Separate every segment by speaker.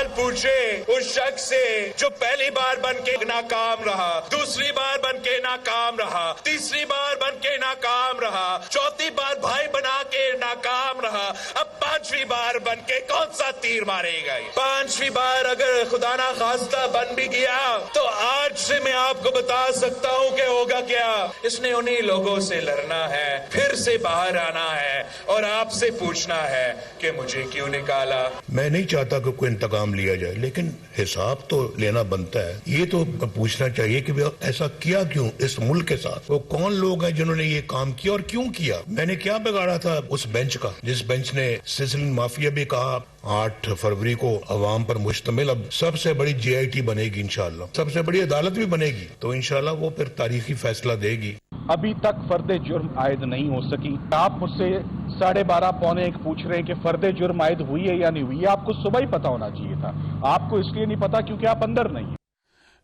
Speaker 1: सवाल पूछे उस शख्स से जो पहली बार बन के नाकाम रहा, दूसरी बार बन के नाकाम रहा, तीसरी बार बन के नाकाम रहा, चौथी बार भाई बना के नाकाम रहा, अब पांचवी बार बन के कौन सा तीर मारेगा? पांचवी बार अगर खुदा ना खास्ता बन भी गया तो आज से मैं आपको बता सकता हूं कि होगा क्या। इसने उन्हीं लोगों से लड़ना है, फिर से बाहर आना है और आपसे पूछना है कि मुझे क्यों निकाला।
Speaker 2: मैं नहीं चाहता कि कोई इंतकाम लिया जाए, लेकिन हिसाब तो लेना बनता है। ये तो पूछना चाहिए कि ऐसा किया क्यों इस मुल्क के साथ, वो कौन लोग हैं जिन्होंने ये काम किया और क्यों किया। मैंने क्या बिगाड़ा था उस बेंच का, जिस बेंच ने सिसिलियन माफिया भी कहा 8 फरवरी को अवाम पर मुश्तमिल अब सबसे बड़ी JIT बनेगी, इंशाल्लाह सबसे बड़ी अदालत भी बनेगी, तो इंशाल्लाह वो फिर तारीखी फैसला देगी।
Speaker 3: अभी तक फर्दे जुर्म आयद नहीं हो सकी। आप मुझसे 12:30 पौने 1 पूछ रहे हैं कि फर्दे जुर्म आयद हुई है या नहीं हुई है। आपको सुबह ही पता होना चाहिए था, आपको इसलिए नहीं पता क्योंकि आप अंदर नहीं है।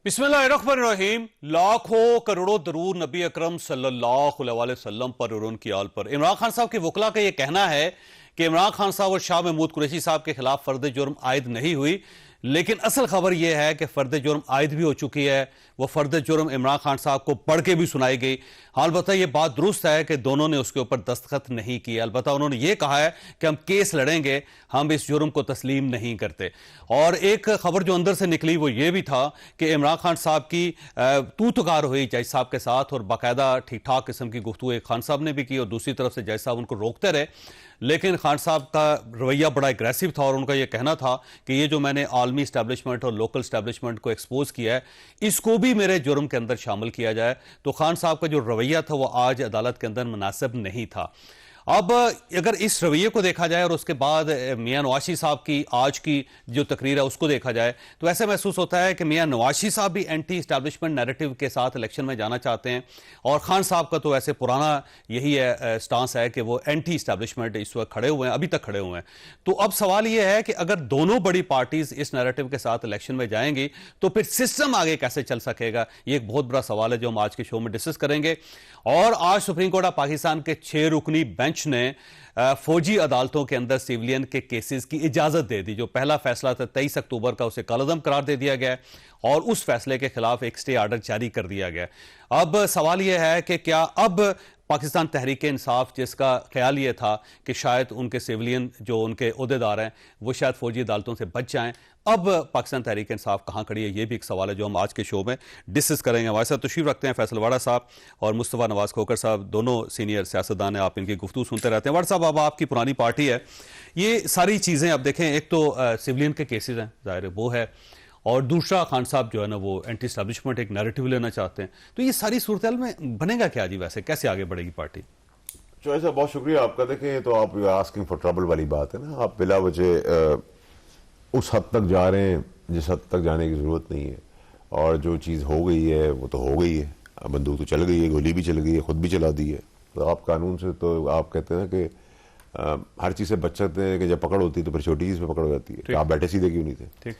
Speaker 4: बिस्मिल्लाहिर्रहमानिर्रहीम। लाखों करोड़ों दरूद नबी अकरम सल्लल्लाहु अलैहि वसल्लम पर और उनकी आल पर। इमरान खान साहब के वकला का यह कहना है कि इमरान खान साहब और शाह महमूद कुरैशी साहब के खिलाफ फर्द जुर्म आयद नहीं हुई, लेकिन असल खबर यह है कि फर्द जुर्म आयद भी हो चुकी है। वह फर्द जुर्म इमरान खान साहब को पढ़ के भी सुनाई गई। हाँ, अलबत्ता यह बात दुरुस्त है कि दोनों ने उसके ऊपर दस्तखत नहीं किए। अलबत्ता उन्होंने यह कहा है कि हम केस लड़ेंगे, हम इस जुर्म को तस्लीम नहीं करते। और एक खबर जो अंदर से निकली वो ये भी था कि इमरान खान साहब की तू तुकार हुई जज साहब के साथ और बाकायदा ठीक ठाक किस्म की गुफ्तगू खान साहब ने भी की और दूसरी तरफ से जज साहब उनको रोकते रहे। लेकिन खान साहब का रवैया बड़ा एग्रेसिव था और उनका यह कहना था कि ये जो मैंने आलमी इस्टेब्लिशमेंट और लोकल इस्टेब्लिशमेंट को एक्सपोज किया है, इसको भी मेरे जुर्म के अंदर शामिल किया जाए। तो खान साहब का जो रवैया था वो आज अदालत के अंदर मुनासिब नहीं था। अब अगर इस रवैये को देखा जाए और उसके बाद मियां नवाशी साहब की आज की जो तकरीर है उसको देखा जाए तो ऐसे महसूस होता है कि मियां नवाशी साहब भी एंटी इस्टेब्लिशमेंट नैरेटिव के साथ इलेक्शन में जाना चाहते हैं और खान साहब का तो ऐसे पुराना यही है स्टांस है कि वो एंटी इस्टेब्लिशमेंट इस वक्त खड़े हुए हैं, अभी तक खड़े हुए हैं। तो अब सवाल यह है कि अगर दोनों बड़ी पार्टीज इस नैरेटिव के साथ इलेक्शन में जाएंगी तो फिर सिस्टम आगे कैसे चल सकेगा, ये एक बहुत बड़ा सवाल है जो हम आज के शो में डिस्कस करेंगे। और आज सुप्रीम कोर्ट ऑफ पाकिस्तान के 6 रुकनी बेंच ने फौजी अदालतों के अंदर सिविलियन के केसेस की इजाजत दे दी। जो पहला फैसला था 23 अक्टूबर का, उसे कलअदम करार दे दिया गया और उस फैसले के खिलाफ एक स्टे आर्डर जारी कर दिया गया। अब सवाल यह है कि क्या अब पाकिस्तान तहरीक इंसाफ, जिसका ख्याल यह था कि शायद उनके सिविलियन जो उनके ओहदेदार हैं वो शायद फौजी अदालतों से बच जाएं, अब पाकिस्तान तहरीक इंसाफ कहां खड़ी है, यह भी एक सवाल है जो हम आज के शो में डिस्कस करेंगे। हमारे साथ तशरीफ रखते हैं फैसल वाड़ा साहब और मुस्तफ़ा नवाज खोकर साहब, दोनों सीनियर सियासतदान हैं। आप इनकी गुफ्तगू सुनते रहते हैं। वाड़ा साहब, अब आपकी पुरानी पार्टी है, ये सारी चीज़ें अब देखें, एक तो सिविलियन के केसेज हैं, जाहिर है वो है, और दूसरा खान साहब जो है ना वो एंटी एस्टैब्लिशमेंट एक नैरेटिव लेना चाहते हैं। तो ये सारी सूरत में बनेगा क्या जी, वैसे कैसे आगे बढ़ेगी पार्टी?
Speaker 5: चौधरी साहब बहुत शुक्रिया आपका। देखें, तो आप आस्किंग फॉर ट्रबल वाली बात है ना, आप बिला वजह उस हद तक जा रहे हैं जिस हद तक जाने की जरूरत नहीं है। और जो चीज़ हो गई है वो तो हो गई है, बंदूक तो चल गई है, गोली भी चल गई है, खुद भी चला दी है। तो आप कानून से तो आप कहते हैं कि हर चीज़ से बच सकते हैं कि जब पकड़ होती है तो फिर छोटी चीज़ पे पकड़ हो जाती है। तो आप बैठे सीधे क्यों नहीं थे?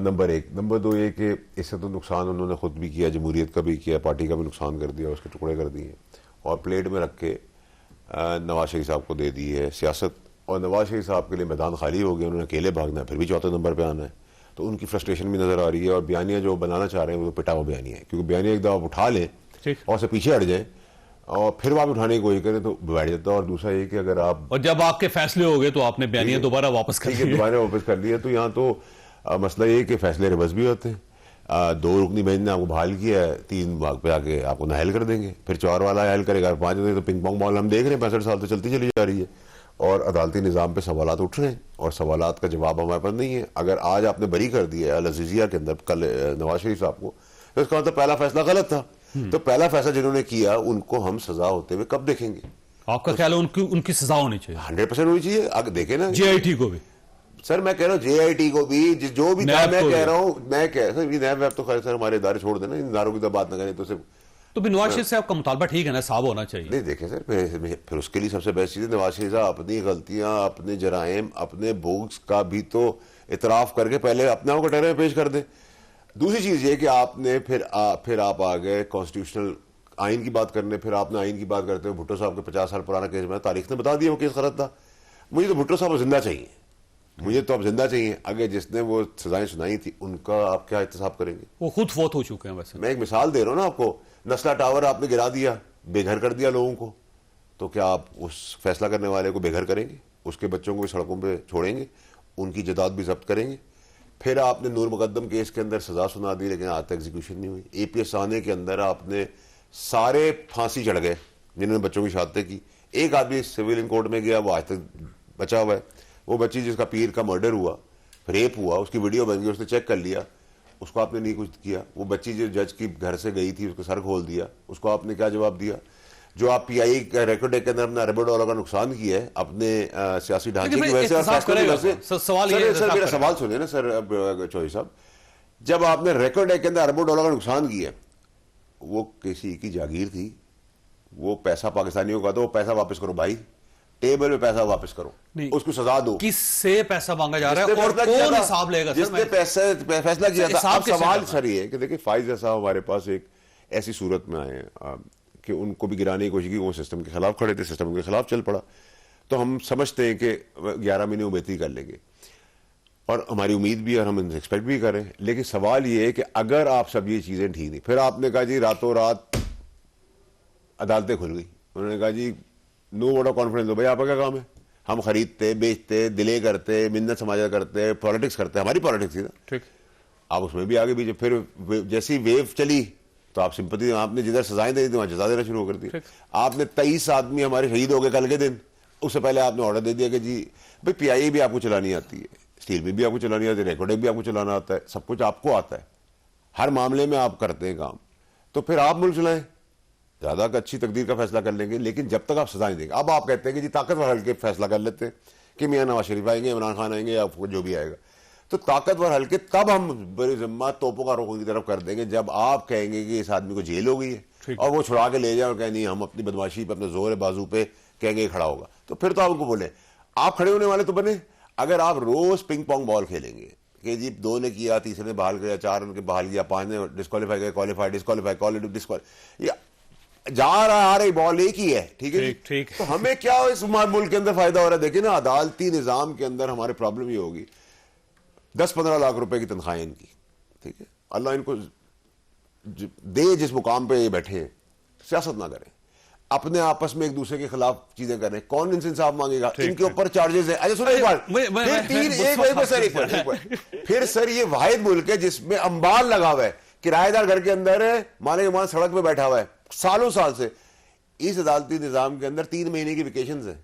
Speaker 5: नंबर 1। नंबर 2 ये कि इससे तो नुकसान उन्होंने खुद भी किया, जमहूरियत का भी किया, पार्टी का भी नुकसान कर दिया, उसके टुकड़े कर दिए और प्लेट में रख के नवाज शरीफ साहब को दे दी है सियासत। और नवाज शरीफ साहब के लिए मैदान खाली हो गया, उन्होंने अकेले भागना है, फिर भी 4थे नंबर पर आना है। तो उनकी फ्रस्ट्रेशन भी नजर आ रही है और बयानिया जो बनाना चाह रहे हैं वो पिटा हुआ बयानिया है, क्योंकि बयानिया एक दफा आप उठा लें और से पीछे हट जाए और फिर आप उठाने की कोशिश करें तो बैठ जाता है। और दूसरा ये कि अगर आप
Speaker 4: और जब आपके फैसले हो गए तो आपने बयानिया दोबारा वापस कर लिया,
Speaker 5: दोबारा वापस कर लिया। तो यहाँ तो मसला ये कि फैसले रिवर्स भी होते हैं। 2 रुकनी बेंच ने आपको बहाल किया है, 3 भाग पे आके आपको नाहल कर देंगे, फिर 4 वाला नाहल करेगा, 5 देंगे। तो पिंग पोंग बॉल हम देख रहे हैं 65 साल तो चलती चली जा रही है और अदालती निज़ाम पे सवालात उठ रहे हैं और सवालात का जवाब हमारे पास नहीं है। अगर आज आपने बरी कर दिया अल अज़ीज़िया के अंदर कल नवाज शरीफ साहब को, तो इसका मतलब पहला फैसला गलत था। तो पहला फैसला जिन्होंने किया उनको हम सजा होते हुए कब देखेंगे?
Speaker 4: आपका ख्याल है उनकी सजा होनी चाहिए?
Speaker 5: 100% होनी चाहिए। अगर देखे ना
Speaker 4: JIT को भी,
Speaker 5: सर मैं कह रहा हूँ JIT को भी, जो भी था, मैं कह रहा हूँ, मैं कह सर ये नैब तो खैर सर हमारे इदारे छोड़ देना, इन इदारों की तो बात ना करें। तो सिर्फ
Speaker 4: तो भी नवाज शरीफ साहब का मुतालबा ठीक है ना, साहब होना चाहिए।
Speaker 5: नहीं देखें सर, फिर उसके लिए सबसे बेस्ट चीज़ है नवाज शरीफ साहब अपनी गलतियां, अपने जराइम, अपने बोग्स का भी तो इतराफ करके पहले अपने आप को कटहरे में पेश कर दें। दूसरी चीज़ ये कि आपने फिर आप आ गए कॉन्स्टिट्यूशनल आइन की बात करने, फिर आपने आइन की बात करते हुए भुट्टो साहब के 50 साल पुराना केस में तारीख ने बता दिया वो केस गलत था। मुझे तो भुट्टो साहब जिंदा चाहिए, मुझे तो अब जिंदा चाहिए। अगर जिसने वो सजाएं सुनाई थी उनका आप क्या एहतसाब करेंगे?
Speaker 4: वो खुद फौत हो चुके हैं। वैसे
Speaker 5: मैं एक मिसाल दे रहा हूं ना आपको, नस्ला टावर आपने गिरा दिया, बेघर कर दिया लोगों को, तो क्या आप उस फैसला करने वाले को बेघर करेंगे? उसके बच्चों को भी सड़कों पे छोड़ेंगे, उनकी जायदाद भी जब्त करेंगे? फिर आपने नूर मुकद्दम केस के अंदर सजा सुना दी, लेकिन आज तक एग्जीक्यूशन नहीं हुई। APS आने के अंदर आपने सारे फांसी चढ़ गए जिन्होंने बच्चों की शहादतें की। एक आदमी सिविलियन कोर्ट में गया, वो आज तक बचा हुआ है। वो बच्ची जिसका पीर का मर्डर हुआ, रेप हुआ, उसकी वीडियो बन गई, उसने चेक कर लिया, उसको आपने नहीं कुछ किया। वो बच्ची जो जज की घर से गई थी, उसको सर खोल दिया, उसको आपने क्या जवाब दिया? जो आप PI का रिकॉर्ड के अंदर अपना अरबों डॉलर का नुकसान किया है अपने सियासी ढांचे की वजह से और फैसलों की वजह से।
Speaker 4: सवाल
Speaker 5: सर मेरा सवाल सुनिए ना सर चौधरी साहब, जब आपने रिकॉर्ड के अंदर अरबों डॉलर का नुकसान किया, वो किसी की जागीर थी, वो पैसा पाकिस्तानियों का, तो वो पैसा वापस करो भाई, टेबल पे पैसा वापस करो, उसको सजा दो।
Speaker 4: किससे पैसा मांगा जा रहा है और कौन हिसाब लेगा?
Speaker 5: जिसने फैसला किया था। अब सवाल सर ये है कि देखिए फाइज साहब हमारे पास एक ऐसी सूरत में आए कि उनको भी गिराने की कोशिश की, वो सिस्टम के खिलाफ खड़े थे, सिस्टम उनके खिलाफ चल पड़ा। तो हम समझते हैं कि 11 महीने वो बेहतरी कर लेंगे और हमारी उम्मीद भी है और हम इनसे एक्सपेक्ट भी करें। लेकिन सवाल ये है कि अगर आप सब ये चीजें ठीक नहीं, फिर आपने कहा जी रातों रात अदालतें खुल गई, उन्होंने कहा जी नो वोट ऑफ कॉन्फिडेंस दो। भाई आपका क्या काम है? हम खरीदते, बेचते, डिले करते, मिन्नत समाजा करते, पॉलिटिक्स करते, हमारी पॉलिटिक्स थी ना।
Speaker 4: ठीक,
Speaker 5: आप उसमें भी आगे भी फिर जैसी वेव चली तो आप सिंपैथी, आपने जिधर सजाएं दी थी वहां जजा देना शुरू कर दी। आपने 23 आदमी हमारे शहीद हो गए कल के दिन, उससे पहले आपने ऑर्डर दे दिया कि जी भाई PIA भी आपको चलानी आती है, स्टील में भी आपको चलानी आती है, रिकॉर्डिंग भी आपको चलाना आता है, सब कुछ आपको आता है, हर मामले में आप करते हैं काम, तो फिर आप मुल्क चलाएं, ज्यादा अच्छी तकदीर का फैसला कर लेंगे। लेकिन जब तक आप सजाएं देंगे, अब आप कहते हैं कि जी ताकतवर हल्के फैसला कर लेते हैं कि मियां नवाज शरीफ आएंगे, इमरान खान आएंगे या जो भी आएगा, तो ताकतवर हल्के तब हम बड़ी जिम्मा तोपों का रुख की तरफ कर देंगे जब आप कहेंगे कि इस आदमी को जेल हो गई है और वो छुड़ा के ले जाए और कहें नहीं हम अपनी बदमाशी पे, अपने जोर बाजू पे कहेंगे खड़ा होगा, तो फिर तो आप उनको बोले आप खड़े होने वाले तो बने। अगर आप रोज पिंग पोंग बॉल खेलेंगे कि जी 2 ने किया, तीसरे ने बहाल किया, 4 ने बहाल किया, 5 ने डिस्क्वालीफाई किया, क्वालिफाई डिस्क्वालीफाई क्वालिटी डिस्क्वालीफाई, जा रहा आ रही बॉल एक ही है, ठीक है
Speaker 4: ठीक।
Speaker 5: तो हमें क्या इस मुल्क के अंदर फायदा हो रहा है? देखिए ना, अदालती निजाम के अंदर हमारे प्रॉब्लम ये होगी 10-15 लाख रुपए की तनख्वाह इनकी, ठीक है, अल्लाह इनको दे जिस मुकाम पे ये बैठे हैं, सियासत ना करें, अपने आपस में एक दूसरे के खिलाफ चीजें करें, कौन इनसे इंसाफ मांगेगा? इनके ऊपर चार्जेस है। अच्छा सुनो एक बार, फिर सर ये वाहिद मुल्क है जिसमें अंबार लगा हुआ है, किराएदार घर के अंदर है, माने मान सड़क पे बैठा हुआ है सालों साल से। इस अदालती निजाम के अंदर 3 महीने की वेकेशन है,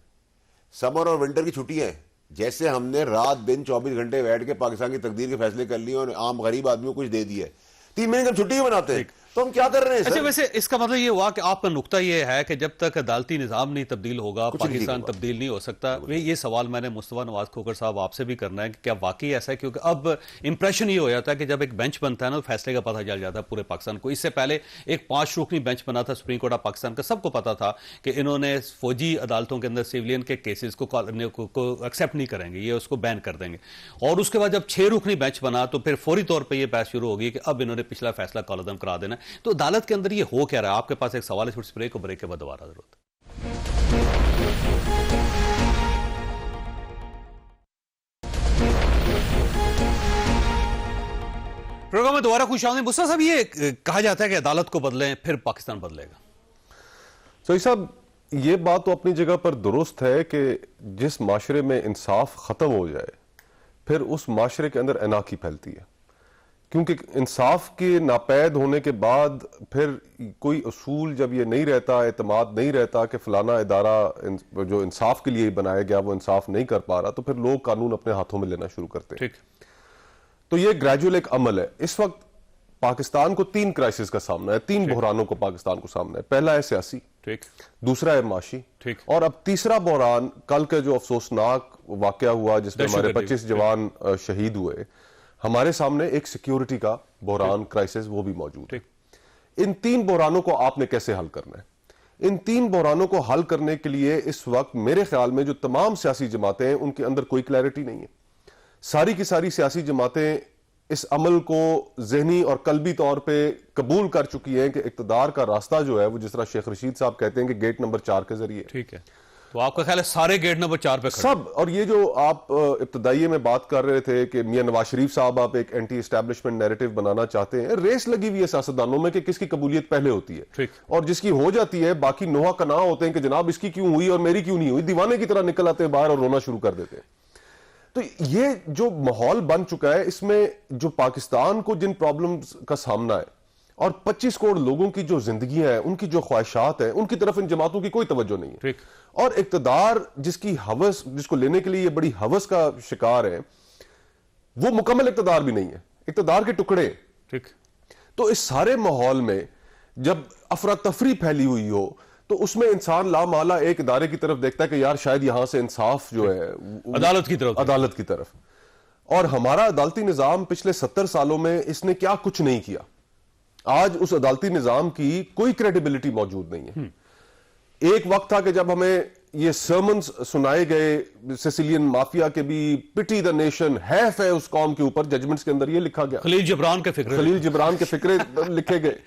Speaker 5: समर और विंटर की छुट्टियां है। जैसे हमने रात दिन 24 घंटे बैठ के पाकिस्तान की तकदीर के फैसले कर लिए और आम गरीब आदमियों को कुछ दे दिया है, 3 महीने की छुट्टी बनाते हैं, तो हम क्या कर रहे हैं?
Speaker 4: अच्छा, वैसे इसका मतलब ये हुआ कि आपका नुक्ता ये है कि जब तक अदालती निजाम नहीं तब्दील होगा पाकिस्तान तब्दील नहीं हो सकता। ये सवाल मैंने मुस्तफा नवाज खोखर साहब आपसे भी करना है कि क्या वाकई ऐसा है? क्योंकि अब इंप्रेशन ये हो जाता है कि जब एक बेंच बनता है ना, तो फैसले का पता चल जाता है पूरे पाकिस्तान को। इससे पहले एक 5 रुकनी बेंच बना था सुप्रीम कोर्ट ऑफ पाकिस्तान का, सबको पता था कि इन्होंने फौजी अदालतों के अंदर सिविलियन के केसेस को एक्सेप्ट नहीं करेंगे, ये उसको बैन कर देंगे। और उसके बाद जब 6 रुकनी बेंच बना तो फिर फौरी तौर पर यह बहस शुरू होगी कि अब इन्होंने पिछला फैसला कॉलम करा देना। तो अदालत के अंदर ये हो क्या रहा है? आपके पास एक सवाल है, ब्रेक के बाद दोबारा जरूरत। प्रोग्राम में दोबारा खुश आमदीद। मुस्ता साहब, ये कहा जाता है कि अदालत को बदलें फिर पाकिस्तान बदलेगा।
Speaker 6: सही साहब, ये बात तो अपनी जगह पर दुरुस्त है कि जिस माशरे में इंसाफ खत्म हो जाए फिर उस माशरे के अंदर अनाकी फैलती है, क्योंकि इंसाफ के नापैद होने के बाद फिर कोई असूल जब ये नहीं रहता, एतमाद नहीं रहता कि फलाना इदारा जो इंसाफ के लिए बनाया गया वो इंसाफ नहीं कर पा रहा, तो फिर लोग कानून अपने हाथों में लेना शुरू करते हैं। तो ये ग्रेजुअल एक अमल है। इस वक्त पाकिस्तान को 3 क्राइसिस का सामना है, 3 बहरानों को पाकिस्तान को सामना है। पहला है सियासी,
Speaker 4: ठीक,
Speaker 6: दूसरा है माशी, और अब तीसरा बहरान कल का जो अफसोसनाक वाकया हुआ जिसमें हमारे 25 जवान शहीद हुए, हमारे सामने एक सिक्योरिटी का बहरान क्राइसिस वो भी मौजूद है। इन 3 बहरानों को आपने कैसे हल करना है? इन 3 बहरानों को हल करने के लिए इस वक्त मेरे ख्याल में जो तमाम सियासी जमातें हैं उनके अंदर कोई क्लैरिटी नहीं है। सारी की सारी सियासी जमातें इस अमल को ज़हनी और कल्बी तौर पे कबूल कर चुकी हैं कि इक्तदार का रास्ता जो है वो जिस तरह शेख रशीद साहब कहते हैं कि गेट नंबर 4 के जरिए,
Speaker 4: ठीक है, तो आपका ख्याल है सारे गेट नंबर 4 पे खड़े?
Speaker 6: सब। और ये जो आप इब्तदाइये में बात कर रहे थे कि मियां नवाज शरीफ साहब आप एक एंटी एस्टैब्लिशमेंट नैरेटिव बनाना चाहते हैं, रेस लगी हुई है सियासतदानों में कि किसकी कबूलियत पहले होती है।
Speaker 4: ठीक।
Speaker 6: और जिसकी हो जाती है बाकी नोहा कना होते हैं कि जनाब इसकी क्यों हुई और मेरी क्यों नहीं हुई, दीवाने की तरह निकल आते हैं बाहर और रोना शुरू कर देते हैं। तो ये जो माहौल बन चुका है, इसमें जो पाकिस्तान को जिन प्रॉब्लम्स का सामना है और 25 करोड़ लोगों की जो जिंदगियां हैं, उनकी जो ख्वाहिशात हैं, उनकी तरफ इन जमातों की कोई तवज्जो नहीं है।
Speaker 4: ठीक।
Speaker 6: और इक्तदार जिसकी हवस, जिसको लेने के लिए ये बड़ी हवस का शिकार है, वो मुकम्मल इक्तदार भी नहीं है, इक्तदार के टुकड़े।
Speaker 4: ठीक।
Speaker 6: तो इस सारे माहौल में जब अफरा तफरी फैली हुई हो तो उसमें इंसान लामाला एक इदारे की तरफ देखता है कि यार शायद यहां से इंसाफ जो है
Speaker 4: अदालत की तरफ।
Speaker 6: और हमारा अदालती निजाम पिछले 70 सालों में इसने क्या कुछ नहीं किया। आज उस अदालती निजाम की कोई क्रेडिबिलिटी मौजूद नहीं है। एक वक्त था कि जब हमें ये सर्मन्स सुनाए गए सिसिलियन माफिया के भी, पिटी द नेशन, हैफ है उस कौम के ऊपर, जजमेंट्स के अंदर ये लिखा गया,
Speaker 4: खलील जिब्रान के फिक्रे
Speaker 6: लिखे गए।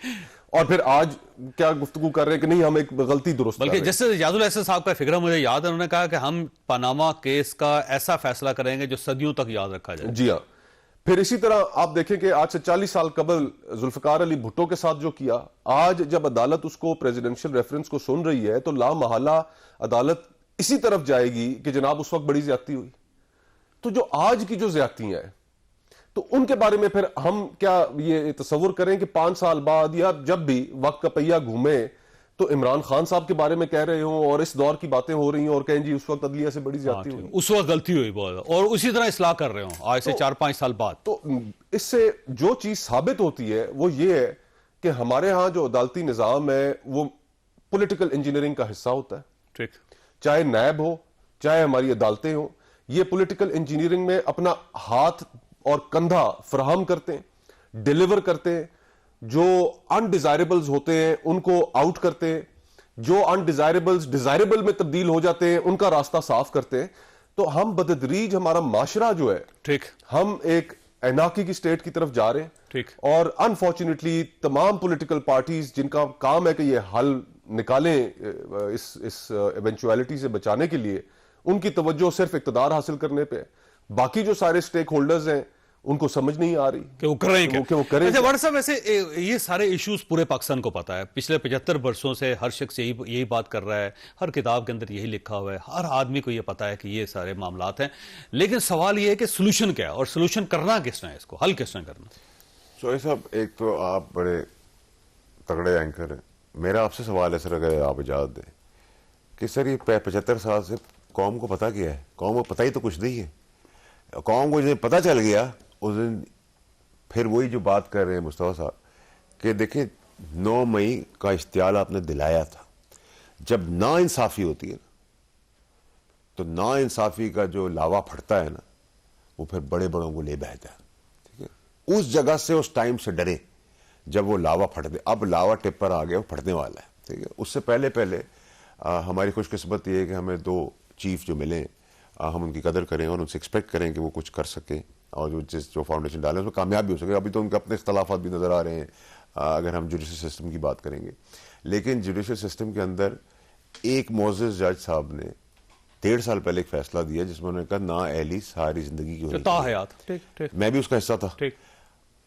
Speaker 6: और फिर आज क्या गुफ्तगू कर रहे हैं कि नहीं हम एक गलती दुरुस्त,
Speaker 4: बल्कि जस्टिस इजाजुल अहसन साहब का फिक्र मुझे याद है, उन्होंने कहा कि हम पनामा केस का ऐसा फैसला करेंगे जो सदियों तक याद रखा जाए।
Speaker 6: जी हाँ। फिर इसी तरह आप देखें कि आज से 40 साल कबल जुल्फकार अली भुट्टो के साथ जो किया, आज जब अदालत उसको प्रेसिडेंशियल रेफरेंस को सुन रही है तो लामहला अदालत इसी तरफ जाएगी कि जनाब उस वक्त बड़ी ज्यादती हुई। तो जो आज की जो ज्यादतियां हैं तो उनके बारे में फिर हम क्या ये तस्वुर करें कि 5 साल बाद या जब भी वक्त का पहिया घूमे तो इमरान खान साहब के बारे में कह रहे हो और इस दौर की बातें हो रही हैं और कहें जी उस वक्त अदलिया से बड़ी ज्यादती हुई,
Speaker 4: उस वक्त गलती हुई बहुत, और उसी तरह इस्लाह कर रहे हो आज से 4-5 साल बाद।
Speaker 6: तो इससे जो चीज साबित होती है वो ये है कि हमारे यहां जो अदालती निजाम है वो पॉलिटिकल इंजीनियरिंग का हिस्सा होता है।
Speaker 4: ठीक।
Speaker 6: चाहे नैब हो, चाहे हमारी अदालतें हो, ये पॉलिटिकल इंजीनियरिंग में अपना हाथ और कंधा फराहम करते हैं, डिलीवर करते हैं, जो अनडिजायरेबल्स होते हैं उनको आउट करते हैं, जो अनडिजायरेबल्स डिजायरेबल में तब्दील हो जाते हैं उनका रास्ता साफ करते हैं। तो हम बदतदरीज हमारा माशरा जो है, ठीक, हम एक एनार्की की स्टेट की तरफ जा रहे हैं।
Speaker 4: ठीक।
Speaker 6: और अनफॉर्चुनेटली तमाम पॉलिटिकल पार्टीज जिनका काम है कि ये हल निकालें इस इवेंचुअलिटी से बचाने के लिए, उनकी तवज्जो सिर्फ इक्तदार हासिल करने पे है। बाकी जो सारे स्टेक होल्डर्स हैं उनको समझ नहीं आ रही
Speaker 4: कि वो कर रहे हैं क्या?
Speaker 6: वो करें।
Speaker 4: अच्छा वट साहब, वैसे ये सारे इश्यूज पूरे पाकिस्तान को पता है, पिछले 75 वर्षों से हर शख्स यही बात कर रहा है, हर किताब के अंदर यही लिखा हुआ है, हर आदमी को ये पता है कि ये सारे मामलात हैं। लेकिन सवाल ये है कि सोल्यूशन क्या है और सोल्यूशन करना किसने है, इसको हल किसने करना?
Speaker 5: शोएब साहब, एक तो आप बड़े तगड़े एंकर हैं, मेरा आपसे सवाल है सर, अगर आप इजाजत दें कि सर ये 75 साल से कौम को पता क्या है? कौम को पता ही तो कुछ नहीं है। कौम को जब पता चल गया उस दिन फिर वही जो बात कर रहे हैं मुस्तफा साहब कि देखिए 9 मई का इश्तियाल आपने दिलाया था, जब नाइंसाफी होती है ना तो नाइंसाफी का जो लावा फटता है ना वो फिर बड़े बड़ों को ले बहता है। ठीक है, उस जगह से उस टाइम से डरे जब वो लावा फट दे। अब लावा टिप पर आ गया, वो फटने वाला है। ठीक है, उससे पहले हमारी खुशकिस्मत ये है कि हमें 2 चीफ जो मिले, हम उनकी कदर करें और उनसे एक्सपेक्ट करें कि वो कुछ कर सकें और जो फाउंडेशन डालें उसमें कामयाब भी हो सके। अभी तो उनके अपने इख्तलाफात भी नज़र आ रहे हैं अगर हम जुडिशल सिस्टम की बात करेंगे। लेकिन जुडिशल सिस्टम के अंदर एक मोअज़्ज़िज़ जज साहब ने 1.5 साल पहले एक फैसला दिया जिसमें उन्होंने कहा ना अहली सारी जिंदगी की होनी चाहिए। मैं भी उसका हिस्सा था।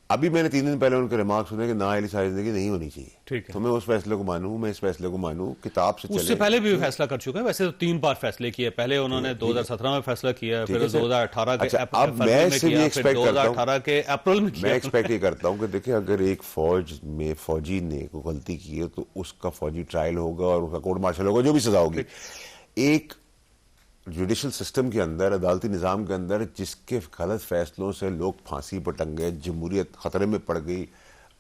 Speaker 5: अभी मैंने 3 दिन पहले उनके रिमार्क सुने कि ना अहली सारी जिंदगी नहीं होनी चाहिए। ठीक है, तो मैं उस फैसले को मानूं, मैं इस फैसले को मानूं, किताब से चले।
Speaker 4: उससे पहले भी फैसला कर चुके हैं, वैसे तो 3 बार फैसले किए। पहले उन्होंने 2017 में फैसला किया, फिर 2018 के
Speaker 5: अब मैं इससे ये एक्सपेक्ट करता हूं,
Speaker 4: 2018 के अप्रैल में किया।
Speaker 5: मैं एक्सपेक्ट ये करता हूं कि देखिए अगर एक फौज में फौजी ने कोई गलती की है तो उसका फौजी ट्रायल होगा और उसका कोर्ट मार्शल होगा, जो भी सजा होगी। एक जुडिशल सिस्टम के अंदर, अदालती निज़ाम के अंदर जिसके गलत फैसलों से लोग फांसी पर टंग गए, जमहूरियत खतरे में पड़ गई,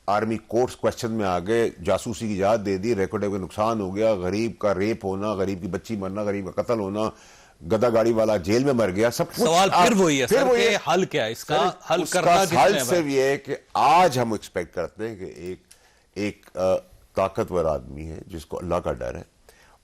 Speaker 5: आर्मी कोर्ट्स क्वेश्चन में आ गए, जासूसी की इजाज़त दे दी, रिकॉर्ड का नुकसान हो गया, गरीब का रेप होना, गरीब की बच्ची मरना, गरीब का कत्ल होना, गदा गाड़ी वाला जेल में मर गया, सब कुछ।
Speaker 4: सवाल फिर वही है, फिर वही हल क्या है इसका? हल करना
Speaker 5: हल सिर्फ ये है कि आज हम एक्सपेक्ट करते हैं कि एक ताकतवर आदमी है जिसको अल्लाह का डर है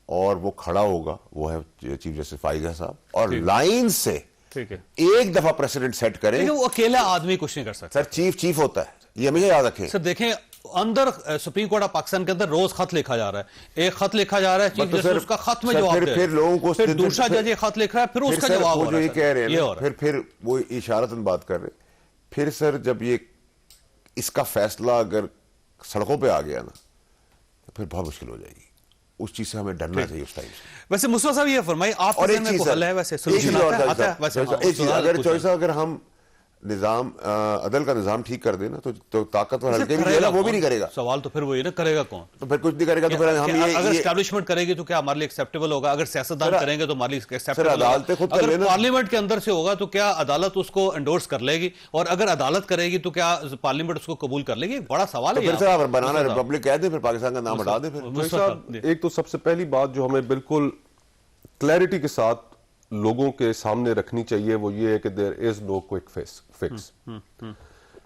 Speaker 5: और वो खड़ा होगा, वो है चीफ जस्टिस फाइजा साहब, और लाइन से एक दफा प्रेसिडेंट सेट करें।
Speaker 4: वो अकेला आदमी कुछ नहीं कर सकता
Speaker 5: सर, चीफ होता है, ये हमेशा याद रखें।
Speaker 4: सर देखें, अंदर सुप्रीम कोर्ट ऑफ पाकिस्तान के अंदर रोज खत लिखा जा रहा है, एक खत लिखा जा रहा है चीफ जस्टिस उसका खत में जवाब दे रहा है,
Speaker 5: फिर लोगों को
Speaker 4: फिर दूसरा जज ये खत लिख रहा है, फिर उसका जवाब हो रहा है।
Speaker 5: ये कह रहे हैं फिर वो इशारतन बात कर रहे हैं। फिर सर जब ये इसका फैसला अगर सड़कों पे आ गया ना तो फिर बहुत मुश्किल हो जाएगी। उस चीज से हमें डरना चाहिए उस टाइम से।
Speaker 4: वैसे मुस्तफा साहब ये फरमाइए, आप
Speaker 5: और एक चीज
Speaker 4: हल है वैसे सोल्यूशन आता है वैसे
Speaker 5: अगर चॉइस अगर हम निजाम अदल का निजाम ठीक कर देना तो ताकतवर हल्के भी देना वो भी नहीं करेगा।
Speaker 4: सवाल तो फिर वो ये ना करेगा कौन,
Speaker 5: तो फिर कुछ नहीं करेगा। तो फिर हम ये
Speaker 4: अगर एस्टैब्लिशमेंट करेगी तो क्या हमारे लिए एक्सेप्टेबल होगा, अगर सियासतदान करेंगे तो हमारे लिए एक्सेप्टेबल होगा।
Speaker 5: अदालतें खुद कर लेना,
Speaker 4: पार्लियामेंट के अंदर से होगा तो क्या अदालत उसको एंडोर्स कर लेगी, और अगर अदालत करेगी तो क्या पार्लियामेंट उसको कबूल कर लेगी? बड़ा सवाल है।
Speaker 5: फिर सर बनाना रिपब्लिक कह दे, फिर पाकिस्तान का नाम हटा दे। फिर
Speaker 6: एक तो सबसे पहली बात जो हमें बिल्कुल क्लैरिटी के साथ लोगों के सामने रखनी चाहिए वो ये है कि there is no quick fix.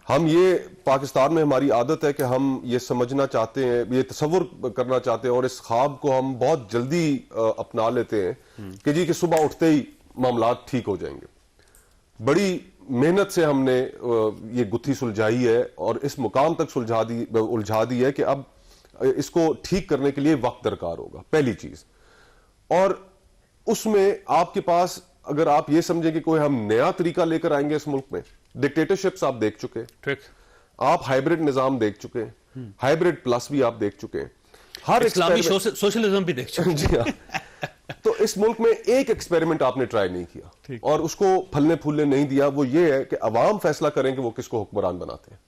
Speaker 6: हम ये पाकिस्तान में हमारी आदत है कि हम ये समझना चाहते हैं, ये तसव्वुर करना चाहते हैं और इस ख्वाब को हम बहुत जल्दी अपना लेते हैं कि जी कि सुबह उठते ही मामलात ठीक हो जाएंगे। बड़ी मेहनत से हमने ये गुत्थी सुलझाई है और इस मुकाम तक उलझा दी है कि अब इसको ठीक करने के लिए वक्त दरकार होगा, पहली चीज। और उसमें आपके पास अगर आप ये समझें कि कोई हम नया तरीका लेकर आएंगे इस मुल्क में, डिक्टेटरशिप्स आप देख चुके हैं, आप हाइब्रिड निजाम देख चुके हैं, हाइब्रिड प्लस भी आप देख चुके हैं, हर
Speaker 4: इस्लामी सोशलिज्म भी देख चुके हैं।
Speaker 6: जी हाँ। तो इस मुल्क में एक एक्सपेरिमेंट आपने ट्राई नहीं किया और उसको फलने फूलने नहीं दिया। वो ये है कि अवाम फैसला करें कि वो किसको हुक्मरान बनाते हैं।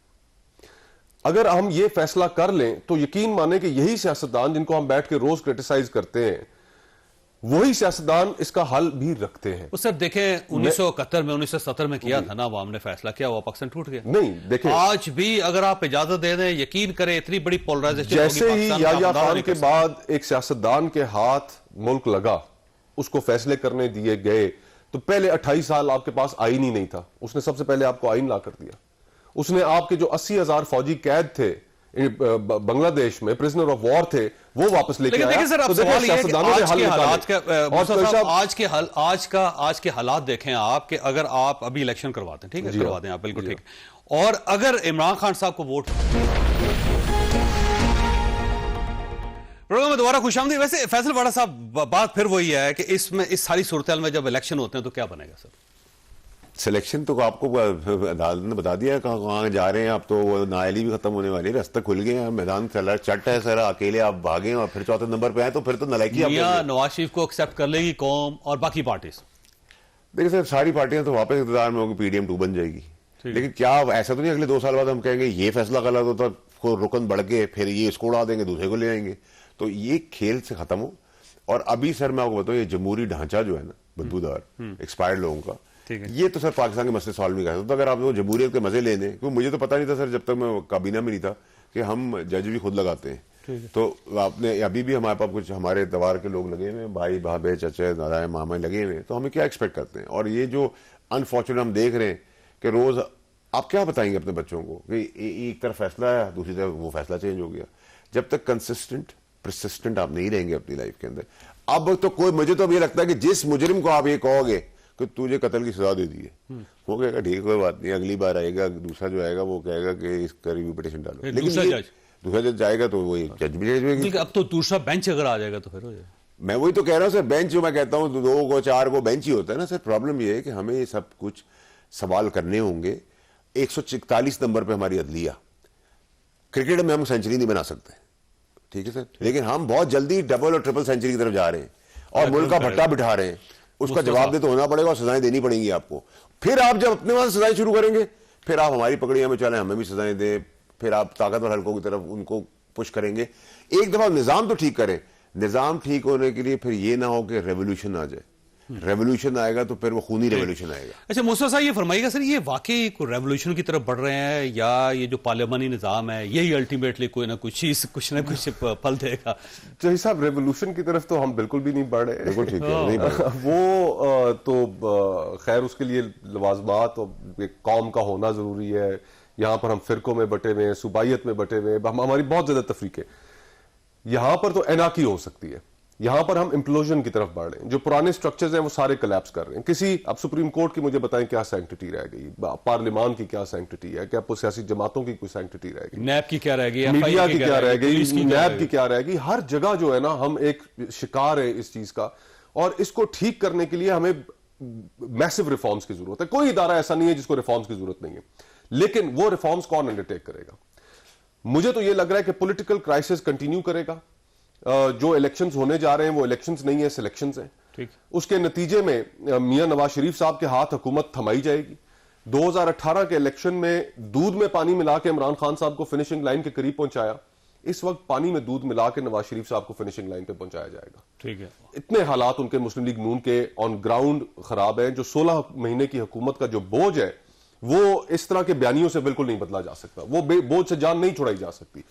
Speaker 6: अगर हम ये फैसला कर लें तो यकीन माने कि यही सियासतदान जिनको हम बैठ के रोज क्रिटिसाइज करते हैं वही सियासतदान इसका हल भी रखते हैं।
Speaker 4: सर देखें 1971 में 1970 में किया था ना अवाम ने फैसला, किया हुआ पाकिस्तान टूट गया?
Speaker 6: नहीं देखें,
Speaker 4: आज भी अगर आप इजाजत दे दें, यकीन करें इतनी बड़ी पोलराइजेशन
Speaker 6: जैसे ही याह्या खान के बाद एक सियासतदान के हाथ मुल्क लगा, उसको फैसले करने दिए गए, तो पहले 28 साल आपके पास आईन ही नहीं था। उसने सबसे पहले आपको आईन ला कर दिया। उसने आपके जो 80,000 फौजी कैद थे बांग्लादेश में, प्रिजनर ऑफ वॉर थे, वो वापस लेके आया।
Speaker 4: सर अब सवाल ये है कि आज के हालात देखें आप कि अगर आप अभी इलेक्शन करवाते हैं, ठीक है, करवा दें आप, बिल्कुल ठीक, और अगर इमरान खान साहब को वोट प्रोग्राम में दोबारा खुशामदीद। वैसे फैसल वाड़ा साहब, बात फिर वही है कि इसमें इस सारी सूरत में जब इलेक्शन होते हैं तो क्या बनेगा सर?
Speaker 5: सिलेक्शन तो आपको अदालत ने बता दिया है कहाँ जा रहे हैं आप। तो वो नाअहली भी खत्म होने वाली है, रास्ते खुल गए हैं, मैदान चट है सर। अकेले आप भागें और फिर चौथे नंबर पे आए तो फिर तो नलायकी
Speaker 4: नवाज शरीफ को एक्सेप्ट कर लेगी कौम और बाकी पार्टीज।
Speaker 5: देखिए सर, सारी पार्टियां तो वापस इक़्तिदार में होगी, PDM 2 बन जाएगी। लेकिन क्या ऐसा तो नहीं अगले 2 साल बाद हम कहेंगे ये फैसला गलत होता, को रुकन बढ़ के फिर ये इसको उड़ा देंगे, दूसरे को ले आएंगे। तो ये खेल से खत्म हो। और अभी सर मैं आपको बताऊं, ये जमहूरी ढांचा जो है ना बदबूदार एक्सपायर्ड लोगों का, ये तो सर पाकिस्तान के मसले सॉल्व नहीं कर सकता। तो अगर आप लोग जमहूरियत के मजे लेने, क्योंकि मुझे तो पता नहीं था सर जब तक मैं काबीना में नहीं था कि हम जज भी खुद लगाते हैं। तो आपने अभी भी हमारे पास कुछ हमारे दवार के लोग लगे हुए, भाई भाभे चचे दादा मामा लगे हुए, तो हमें क्या एक्सपेक्ट करते हैं? और ये जो अनफॉर्चुनेट हम देख रहे हैं कि रोज आप क्या बताएंगे अपने बच्चों को कि एक तरफ फैसला है, दूसरी तरफ वो फैसला चेंज हो गया। जब तक कंसिस्टेंट परसिस्टेंट आप नहीं रहेंगे अपनी लाइफ के अंदर, अब तो कोई, मुझे तो अब ये लगता है कि जिस मुजरिम को आप ये कहोगे कि तुझे कत्ल की सजा दे दी है, वो कहेगा ठीक कोई बात नहीं, अगली बार आएगा, दूसरा जो आएगा वो कहेगा कि इसका रिव्यू पिटीशन डालो। लेकिन दूसरा जज जाएगा तो वही जज भी,
Speaker 4: अब तो दूसरा बेंच अगर आ जाएगा तो फिर हो जाएगा।
Speaker 5: मैं वही तो कह रहा हूँ सर, बेंच जो मैं कहता हूँ 2 को 4 को बेंच ही होता है ना सर। प्रॉब्लम ये है कि हमें ये सब कुछ सवाल करने होंगे। 144 नंबर पे हमारी अदलिया, क्रिकेट में हम सेंचुरी नहीं बना सकते, ठीक है सर, लेकिन हम बहुत जल्दी डबल और ट्रिपल सेंचुरी की तरफ जा रहे हैं और मुल्क का भट्टा बिठा रहे हैं। उसका जवाब दे तो होना पड़ेगा और सजाएं देनी पड़ेंगी आपको। फिर आप जब अपने वहां सजाएं शुरू करेंगे, फिर आप हमारी पकड़ियां में चले, हमें भी सजाएं दें, फिर आप ताकतवर हलकों की तरफ उनको पुश करेंगे। एक दफा निजाम तो ठीक करें। निजाम ठीक होने के लिए फिर ये ना हो कि रेवोल्यूशन आ जाए। रेवोल्यूशन आएगा तो फिर वो खूनी रेवोल्यूशन आएगा।
Speaker 4: अच्छा मुस्तफा साहब ये फरमाइएगा सर, ये वाकई रेवोल्यूशन की तरफ बढ़ रहे हैं या ये जो पार्लियामानी निजाम है यही अल्टीमेटली कोई ना कुछ चीज कुछ ना कुछ फल देगा?
Speaker 6: जही साहब, रेवोल्यूशन की तरफ तो हम बिल्कुल भी नहीं बढ़ रहे।
Speaker 5: बिल्कुल ठीक है, नहीं बढ़ रहे।
Speaker 6: वो तो खैर उसके लिए लवाजमात और एक कौम का होना जरूरी है। यहाँ पर हम फिरकों में बटे हुए हैं, सूबाइयत में बटे हुए हैं, हमारी बहुत ज्यादा तफरीकें। यहां पर तो एनाकी हो सकती है यहां पर हम इम्प्लोजन की तरफ बढ़ रहे हैं। जो पुराने स्ट्रक्चर्स हैं वो सारे कोलैप्स कर रहे हैं। किसी अब सुप्रीम कोर्ट की मुझे बताएं क्या सैंक्टिटी रह गई, पार्लियामान की क्या सैंक्टिटी है, क्या सियासी जमातों की कोई सैंक्टिटी रह गई,
Speaker 4: नैब की क्या रह गई,
Speaker 6: मीडिया की क्या रह गई, नैब की
Speaker 4: की
Speaker 6: क्या रह गई। हर जगह जो है ना हम एक शिकार है इस चीज का, और इसको ठीक करने के लिए हमें मैसिव रिफॉर्म्स की जरूरत है। कोई इदारा ऐसा नहीं है जिसको रिफॉर्म्स की जरूरत नहीं है, लेकिन वो रिफॉर्म्स कौन अंडरटेक करेगा? मुझे तो यह लग रहा है कि पॉलिटिकल क्राइसिस कंटिन्यू करेगा। जो इलेक्शंस होने जा रहे हैं वो इलेक्शंस नहीं है, सिलेक्शंस हैं।
Speaker 4: ठीक।
Speaker 6: उसके नतीजे में मियां नवाज शरीफ साहब के हाथ हुकूमत थमाई जाएगी। 2018 के इलेक्शन में दूध में पानी मिला के इमरान खान साहब को फिनिशिंग लाइन के करीब पहुंचाया, इस वक्त पानी में दूध मिला के नवाज शरीफ साहब को फिनिशिंग लाइन पे पहुंचाया जाएगा।
Speaker 4: ठीक है।
Speaker 6: इतने हालात उनके मुस्लिम लीग नून के ऑन ग्राउंड खराब है। जो 16 महीने की हुकूमत का जो बोझ है वो इस तरह के बयानियों से बिल्कुल नहीं बदला जा सकता, वो बोझ से जान नहीं छुड़ाई जा सकती।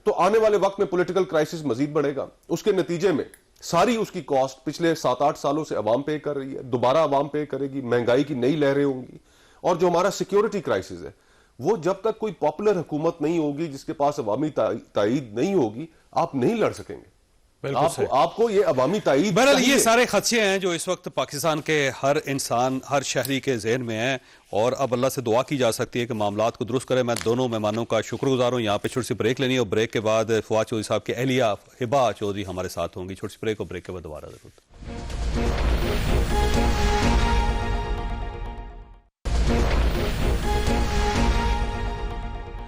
Speaker 6: तो आने वाले वक्त में पॉलिटिकल क्राइसिस मजीद बढ़ेगा। उसके नतीजे में सारी उसकी कॉस्ट पिछले 7-8 सालों से अवाम पे कर रही है, दोबारा अवाम पे करेगी। महंगाई की नई लहरें होंगी, और जो हमारा सिक्योरिटी क्राइसिस है वो जब तक कोई पॉपुलर हुकूमत नहीं होगी, जिसके पास अवामी ताईद नहीं होगी, आप नहीं लड़ सकेंगे। आपको ये अवामी ताईद।
Speaker 4: बहरहाल ये सारे खदशे हैं जो इस वक्त पाकिस्तान के हर इंसान, हर शहरी के जहन में हैं, और अब अल्लाह से दुआ की जा सकती है कि मामलात को दुरुस्त करें। मैं दोनों मेहमानों का शुक्रगुजार हूँ। यहाँ पे छोटी सी ब्रेक लेनी है, और ब्रेक के बाद फवाद चौधरी साहब की अहलिया हिबा चौधरी हमारे साथ होंगी। छोटी सी ब्रेक, और ब्रेक के बाद दोबारा जरूर।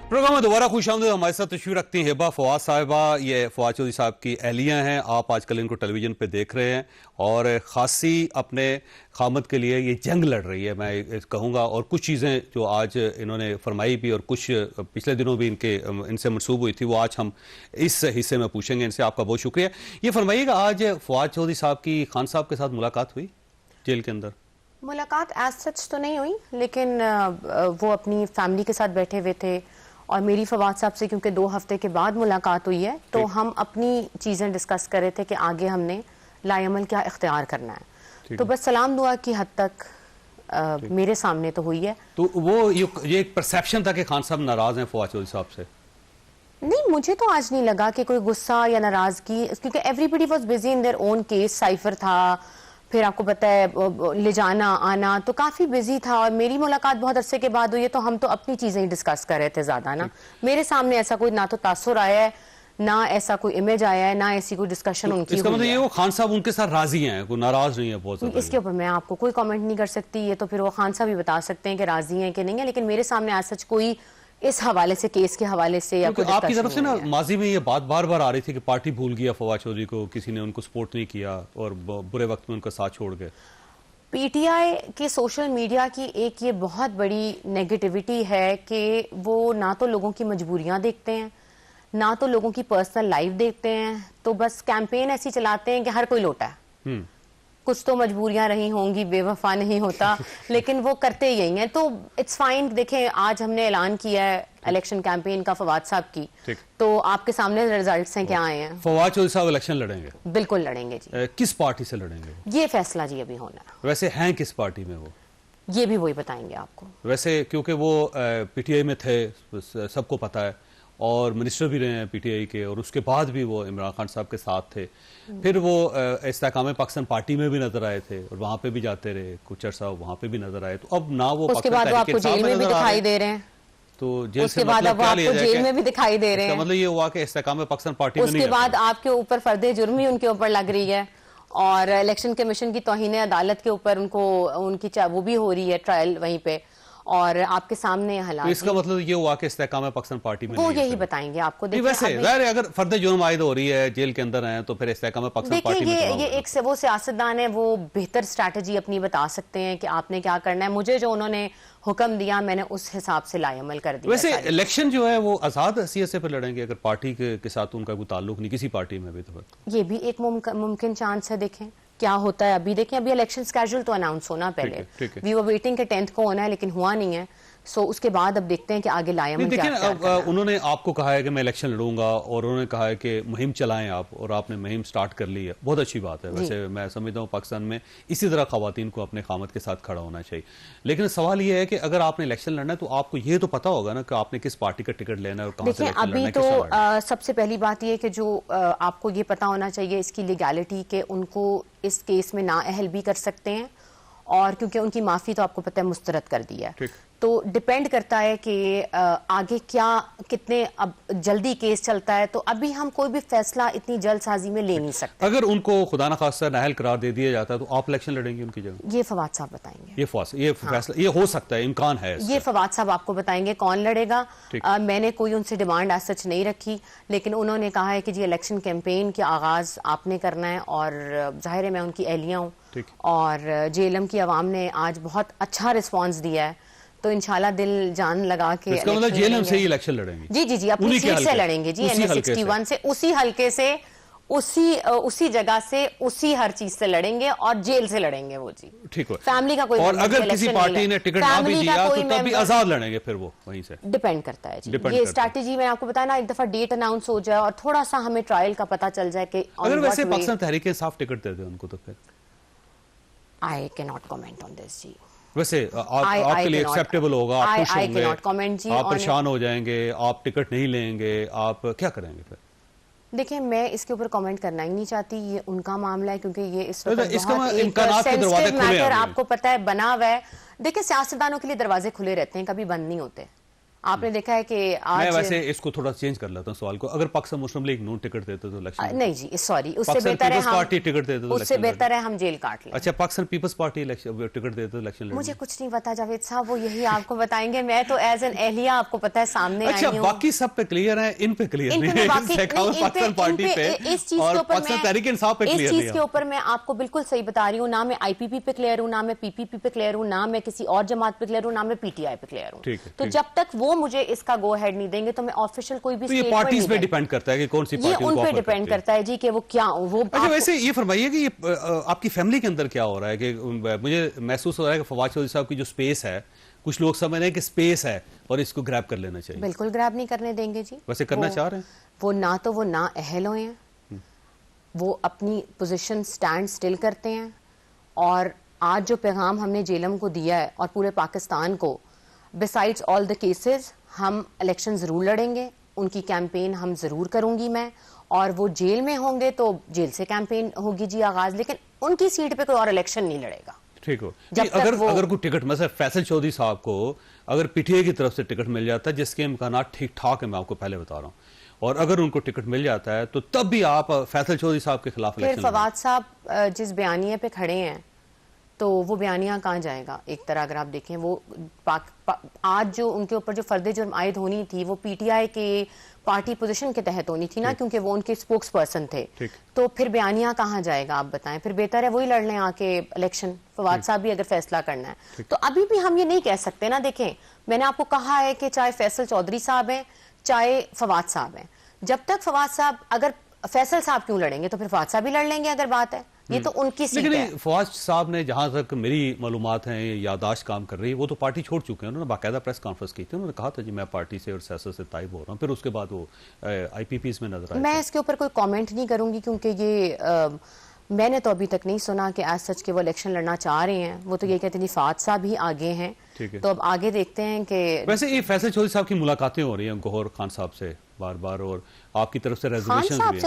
Speaker 4: प्रोग्राम में दोबारा खुशामदीद। हमारे साथ तशरीफ रखती हैं हिबा फवाद साहिबा। ये फवाद चौधरी साहब की अहलिया हैं। आप आजकल इनको टेलीविजन पे देख रहे हैं, और खासी अपने खामद के लिए ये जंग लड़ रही है, मैं कहूँगा। और कुछ चीज़ें जो आज इन्होंने फरमाई भी, और कुछ पिछले दिनों भी इनसे मनसूब हुई थी, वो आज हम इस हिस्से में पूछेंगे इनसे। आपका बहुत शुक्रिया। ये फरमाइएगा, आज फवाद चौधरी साहब की खान साहब के साथ मुलाकात हुई जेल के अंदर?
Speaker 7: मुलाकात एज सच तो नहीं हुई, लेकिन वो अपनी फैमिली के साथ बैठे हुए थे, और मेरी फवाद साहब से क्योंकि 2 हफ्ते के बाद मुलाकात हुई है, तो हम अपनी चीज़ें डिस्कस कर रहे थे कि आगे हमने लाएमल क्या इख्तियार करना है। तो बस सलाम दुआ की हद तक मेरे सामने तो हुई है।
Speaker 4: तो वो ये एक परसेप्शन था कि खान साहब नाराज हैं फवाद चौधरी साहब से?
Speaker 7: नहीं, मुझे तो आज नहीं लगा कि कोई गुस्सा या नाराजगी, क्योंकि everybody was busy in their own case. Cipher था, फिर आपको पता है ले जाना आना, तो काफी बिजी था। और मेरी मुलाकात बहुत अरसे के बाद हुई है, तो हम तो अपनी चीजें ही डिस्कस कर रहे थे ज्यादा ना। मेरे सामने ऐसा कोई ना तो तासुर आया है, ना ऐसा कोई इमेज आया है, ना ऐसी कोई डिस्कशन उनकी।
Speaker 4: इसका मतलब ये वो खान साहब उनके साथ राजी हैं, कोई नाराज नहीं है बहुत ज्यादा?
Speaker 7: इसके ऊपर मैं आपको कोई कमेंट नहीं कर सकती, ये तो फिर वो खान साहब भी बता सकते हैं कि राजी हैं कि नहीं है। लेकिन मेरे सामने आज सच कोई इस हवाले से, केस के हवाले से या कोई
Speaker 4: आपकी तरफ से ना माजी में ये बात बार बार आ रही थी कि पार्टी भूल गया फवाद चौधरी को, किसी ने उनको सपोर्ट नहीं किया और बुरे वक्त में उनका साथ छोड़ गए।
Speaker 7: पीटीआई के सोशल मीडिया की एक ये बहुत बड़ी नेगेटिविटी है कि वो ना तो लोगों की मजबूरियां देखते हैं, ना तो लोगों की पर्सनल लाइफ देखते हैं। तो बस कैंपेन ऐसी चलाते हैं कि हर कोई लोटा है। कुछ तो मजबूरियां रही होंगी, बेवफा नहीं होता, लेकिन वो करते यही हैं। तो इट्स फाइन। देखें, आज हमने ऐलान किया है इलेक्शन कैंपेन का फवाद साहब की, तो आपके सामने रिजल्ट्स हैं, क्या आए हैं।
Speaker 4: फवाद चौधरी साहब इलेक्शन लड़ेंगे?
Speaker 7: बिल्कुल लड़ेंगे जी।
Speaker 4: किस पार्टी से लड़ेंगे?
Speaker 7: ये फैसला जी अभी होना है।
Speaker 4: वैसे हैं किस पार्टी में वो?
Speaker 7: ये भी वही बताएंगे आपको।
Speaker 4: वैसे क्योंकि वो पीटीआई में थे, सबको पता है, और मिनिस्टर भी रहे हैं पीटीआई के, और उसके बाद भी वो इमरान खान साहब के साथ थे। फिर वो इस्तेकाम पाकिस्तान पार्टी में भी नजर आए थे, और वहां पे भी जाते रहे कुछ अर्सा, वहां पे भी नजर आए। तो अब ना वो
Speaker 7: उसके बाद वो आपको जेल में भी दिखाई दे रहे हैं,
Speaker 4: तो जेल
Speaker 7: उसके बाद अब आपको जेल में भी दिखाई दे रहे हैं।
Speaker 4: मतलब ये हुआ कि इस्तेकाम पाकिस्तान पार्टी में
Speaker 7: उसके बाद आपके ऊपर फर्दे जुर्म ही उनके ऊपर लग रही है, और इलेक्शन कमीशन की तौहीन अदालत के ऊपर उनकी वो भी हो रही है ट्रायल वहीं पे, और आपके सामने हालात।
Speaker 4: तो इसका मतलब ये हुआ कि इस्तेकाम पाकिस्तान पार्टी में
Speaker 7: वो यही बताएंगे आपको।
Speaker 4: वैसे अगर फर्द जुर्म आयद हो रही है, जेल के अंदर है, तो फिर इस्तेकाम पाकिस्तान पार्टी में
Speaker 7: ये एक से वो सियासतदान है, वो बेहतर स्ट्रैटेजी अपनी बता सकते हैं कि आपने क्या करना है। मुझे जो उन्होंने हुक्म दिया, मैंने उस हिसाब से लाएमल कर दिया।
Speaker 4: वैसे इलेक्शन जो है वो आजाद हैसियत से पर लड़ेंगे, अगर पार्टी के साथ उनका कोई ताल्लुक नहीं किसी पार्टी में भी, तो ये
Speaker 7: भी एक मुमकिन चांस है। देखें क्या होता है। अभी देखें, अभी इलेक्शन स्केड्यूल तो अनाउंस होना पहले, वी वर वेटिंग के 10th को होना है, लेकिन हुआ नहीं है। सो उसके बाद अब देखते हैं कि आगे लायामन क्या
Speaker 4: देखिए,
Speaker 7: करना है।
Speaker 4: उन्होंने आपको कहा है कि मैं इलेक्शन लड़ूंगा और उन्होंने कहा है कि मुहिम चलाएं आप, और आपने मुहिम स्टार्ट कर ली है, बहुत अच्छी बात है। वैसे मैं समझता हूँ पाकिस्तान में इसी तरह खवातीन को अपने खामत के साथ खड़ा होना चाहिए। लेकिन सवाल ये है कि अगर आपने इलेक्शन लड़ना है तो आपको ये तो पता होगा ना कि आपने किस पार्टी का टिकट लेना है और कहां से
Speaker 7: देखिए,
Speaker 4: इलेक्शन लड़ना
Speaker 7: अभी
Speaker 4: है,
Speaker 7: तो
Speaker 4: किससे लड़ना है।
Speaker 7: सबसे पहली बात ये कि जो आपको ये पता होना चाहिए इसकी लीगैलिटी के उनको इस केस में नाअहल भी कर सकते हैं, और क्योंकि उनकी माफी तो आपको पता है मुस्तरद कर दी है,
Speaker 4: ठीक।
Speaker 7: तो डिपेंड करता है कि आगे क्या कितने अब जल्दी केस चलता है, तो अभी हम कोई भी फैसला इतनी जल्दसाजी में ले नहीं सकते।
Speaker 4: अगर उनको खुदा न खास्ता नाअहल करार दे दिया जाता है तो आप इलेक्शन लड़ेंगे उनकी जगह?
Speaker 7: ये फवाद साहब बताएंगे।
Speaker 4: ये फैसला ये हो सकता है, इम्कान है इसका।
Speaker 7: ये फवाद साहब आपको बताएंगे कौन लड़ेगा। मैंने कोई उनसे डिमांड आज सच नहीं रखी, लेकिन उन्होंने कहा है कि जी इलेक्शन कैंपेन के आगाज आपने करना है, और जाहिर है मैं उनकी एहलियां हूँ, और जेएलएम की आवाम ने आज बहुत अच्छा रिस्पॉन्स दिया है, तो इंशाल्लाह दिल जान लगा के
Speaker 4: इसका मतलब जेएलएम से ही इलेक्शन लड़ेंगे?
Speaker 7: जी जी जी, अपनी सीट से लड़ेंगे जी, NA61 से, उसी हल्के से, उसी जगह से, उसी हर चीज से लड़ेंगे, और जेल से लड़ेंगे वो जी।
Speaker 4: ठीक है।
Speaker 7: फैमिली का कोई,
Speaker 4: और अगर किसी पार्टी ने टिकट ना भी दिया तो तब भी आजाद लड़ेंगे फिर वो वहीं से?
Speaker 7: डिपेंड करता है जी, ये स्ट्रैटेजी मैं आपको बताया ना, एक दफा डेट अनाउंस हो जाए और थोड़ा सा हमें ट्रायल का पता चल जाए कि
Speaker 4: अगर वैसे पाकिस्तान तहरीक इंसाफ टिकट दे दे उनको तो फिर?
Speaker 7: I can not comment on this जी।
Speaker 4: वैसे आपके लिए एक्सेप्टेबल होगा? आप खुश होंगे? आप परेशान हो जाएंगे? आप टिकट नहीं लेंगे? आप क्या करेंगे फिर?
Speaker 7: देखिए, मैं इसके ऊपर कमेंट करना ही नहीं चाहती, ये उनका मामला है, क्योंकि ये इस वक्त बहुत सेंसिटिव मैटर आपको पता है बना हुआ है। देखिए, सियासतदानों के लिए दरवाजे खुले रहते हैं, कभी बंद नहीं होते। आपने देखा है कि आज,
Speaker 4: मैं वैसे इसको थोड़ा चेंज कर लेता हूं सवाल को, अगर पाकिस्तान मुस्लिम लीग नून टिकट देते तो इलेक्शन
Speaker 7: नहीं जी, सॉरी, उससे बेहतर है
Speaker 4: पार्टी टिकट देते तो
Speaker 7: उससे बेहतर है हम जेल काट लें।
Speaker 4: अच्छा, पाकिस्तान पीपल्स पार्टी टिकट देते तो इलेक्शन?
Speaker 7: मुझे कुछ नहीं पता जावेद साहब, वो यही आपको बताएंगे। मैं तो एज एन एहलिया आपको पता है सामने आई हूं।
Speaker 4: अच्छा, बाकी सब पे क्लियर है, इन पे क्लियर नहीं है। पाकिस्तान पार्टी पे,
Speaker 7: इस चीज के ऊपर,
Speaker 4: पाकिस्तान तहरीक इंसाफ पे क्लियर
Speaker 7: इस चीज के ऊपर मैं आपको बिल्कुल सही बता रही हूँ। ना मैं IPP पे क्लियर हूँ, ना मैं PPP पे क्लियर हूँ, ना मैं किसी और जमात पे क्लियर हूँ, ना मैं PTI पे क्लियर हूँ। तो जब तक वो मुझे इसका गो हेड नहीं देंगे तो मैं ऑफिशियल कोई भी
Speaker 4: तो ये पार्टीज पे डिपेंड करता है कि कौन सी पार्टी
Speaker 7: उन पे डिपेंड करता है जी कि वो क्या वो।
Speaker 4: अच्छा, वैसे ये फरमाइए कि ये आपकी फैमिली के अंदर क्या हो रहा है कि मुझे महसूस हो रहा है कि फवाद चौधरी साहब की जो स्पेस है, कुछ लोग समझ रहे हैं कि स्पेस है और इसको ग्रैब कर लेना चाहिए।
Speaker 7: बिल्कुल ग्रैब नहीं करने देंगे जी।
Speaker 4: वैसे करना चाह रहे हैं
Speaker 7: वो ना अहल हुए हैं, वो अपनी पोजीशन स्टैंड स्टिल करते हैं, और आज जो पैगाम हमने जेलम को दिया है और पूरे पाकिस्तान को, बिसाइड्स ऑल द केसेस, हम इलेक्शन जरूर लड़ेंगे, उनकी कैंपेन हम जरूर करूंगी मैं, और वो जेल में होंगे तो जेल से कैंपेन होगी जी आगाज, लेकिन उनकी सीट पे कोई और इलेक्शन नहीं लड़ेगा।
Speaker 4: ठीक हो। अगर कोई टिकट, मतलब फैसल चौधरी साहब को अगर PTI की तरफ से टिकट मिल जाता है, जिसके इम्कान ठीक ठाक है, मैं आपको पहले बता रहा हूँ, और अगर उनको टिकट मिल जाता है तो तब भी आप फैसल चौधरी साहब के खिलाफ
Speaker 7: फिर फवाद साहब जिस बयानिया पे खड़े हैं तो वो बयानिया कहाँ जाएगा? एक तरह अगर आप देखें, वो आज जो उनके ऊपर जो फर्द जुर्म आयद होनी थी वो PTI के पार्टी पोजीशन के तहत होनी थी ना, क्योंकि वो उनके स्पोक्स पर्सन थे। तो फिर बयानिया कहाँ जाएगा आप बताएं? फिर बेहतर है वही लड़ लें आके इलेक्शन, फवाद साहब भी अगर फैसला करना है तो। अभी भी हम ये नहीं कह सकते ना, देखें मैंने आपको कहा है कि चाहे फैसल चौधरी साहब हैं चाहे फवाद साहब हैं, जब तक फवाद साहब, अगर फैसल साहब क्यों लड़ेंगे तो फिर फवाद साहब भी लड़ लेंगे अगर बात है, ये तो उनकी सीट है।
Speaker 4: लेकिन फवाद साहब ने, जहां तक मेरी मालूमात हैं, यादाश्त काम कर रही है, वो तो पार्टी छोड़ चुके हैं। उन्होंने बाकायदा प्रेस कॉन्फ्रेंस की थी, उन्होंने कहा था जी मैं पार्टी से और सियासत से ताइब हो रहा हूँ, फिर उसके बाद वो IPPs में नजर आए।
Speaker 7: मैं इसके ऊपर कोई कमेंट नहीं करूंगी, क्योंकि ये मैंने तो अभी तक नहीं सुना कि आज सच के वो इलेक्शन लड़ना चाह रहे हैं। वो तो ये कहते हैं फवाद साहब ही आगे हैं, तो अब आगे देखते हैं कि।
Speaker 4: वैसे ये फैसल चौधरी साहब की मुलाकातें हो रही हैं गौहर खान साहब से बार बार, और आपकी तरफ से